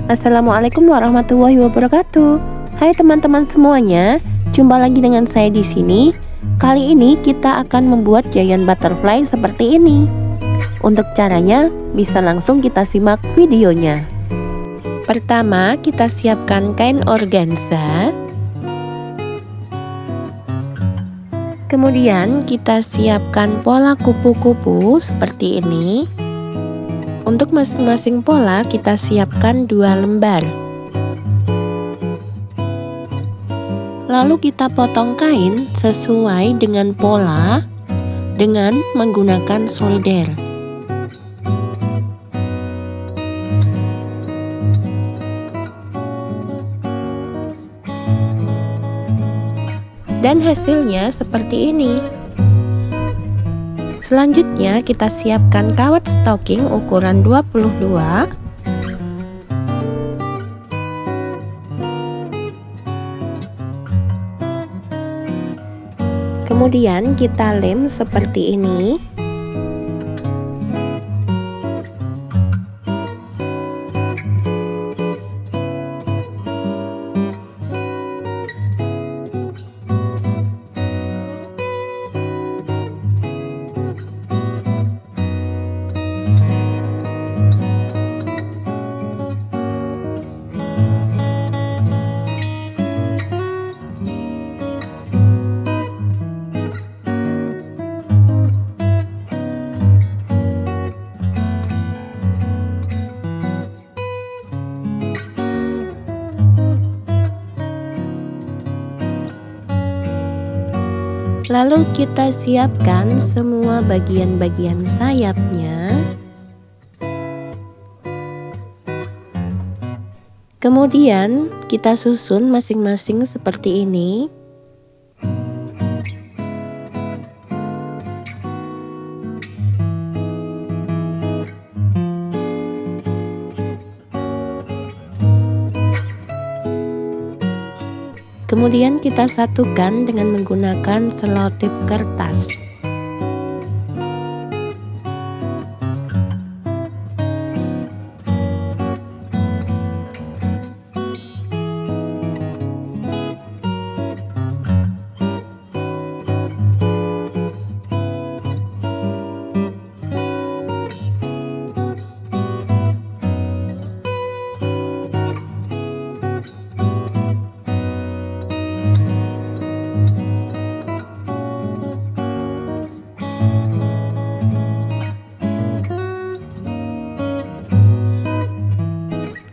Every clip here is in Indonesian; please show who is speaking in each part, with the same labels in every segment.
Speaker 1: Assalamualaikum warahmatullahi wabarakatuh. Hai teman-teman semuanya, jumpa lagi dengan saya di sini. Kali ini kita akan membuat giant butterfly seperti ini. Untuk caranya, bisa langsung kita simak videonya. Pertama, kita siapkan kain organza. Kemudian kita siapkan pola kupu-kupu seperti ini. Untuk masing-masing pola kita siapkan 2 lembar. Lalu kita potong kain sesuai dengan pola dengan menggunakan solder. Dan hasilnya seperti ini. Selanjutnya kita siapkan kawat stocking ukuran 22. Kemudian kita lem seperti ini. Lalu kita siapkan semua bagian-bagian sayapnya. Kemudian kita susun masing-masing seperti ini. Kemudian kita satukan dengan menggunakan selotip kertas.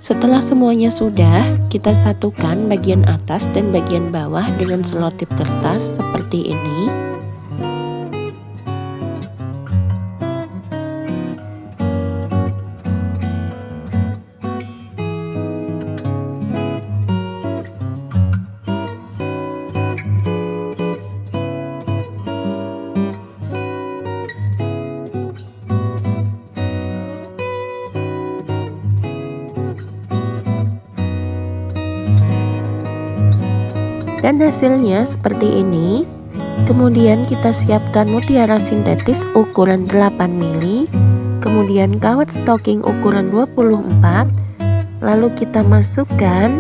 Speaker 1: Setelah semuanya sudah, kita satukan bagian atas dan bagian bawah dengan selotip kertas seperti ini. Dan hasilnya seperti ini. Kemudian kita siapkan mutiara sintetis ukuran 8 mili, kemudian kawat stocking ukuran 24. Lalu kita masukkan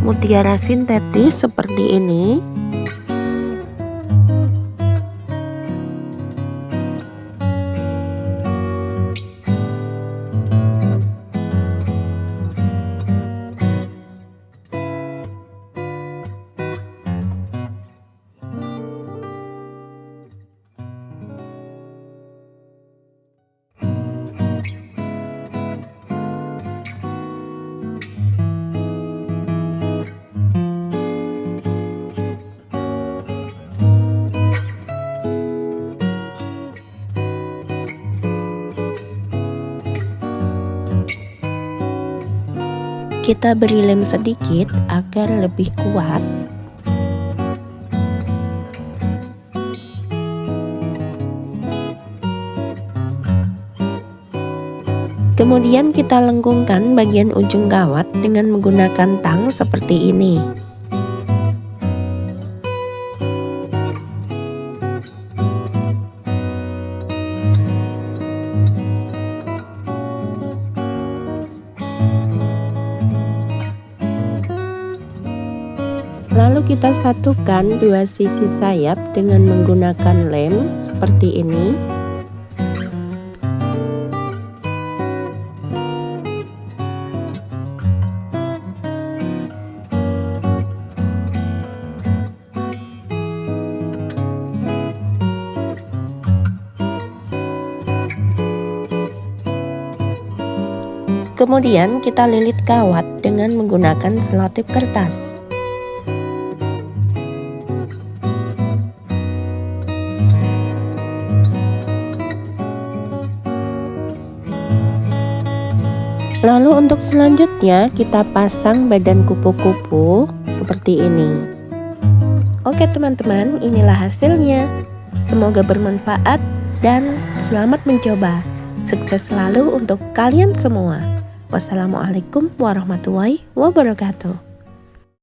Speaker 1: mutiara sintetis seperti ini. Kita beri lem sedikit agar lebih kuat. Kemudian kita lengkungkan bagian ujung kawat dengan menggunakan tang seperti ini. kita satukan dua sisi sayap dengan menggunakan lem seperti ini. Kemudian kita lilit kawat dengan menggunakan selotip kertas. Lalu untuk selanjutnya kita pasang badan kupu-kupu seperti ini. Oke teman-teman, inilah hasilnya. Semoga bermanfaat dan selamat mencoba. Sukses selalu untuk kalian semua. Wassalamualaikum warahmatullahi wabarakatuh.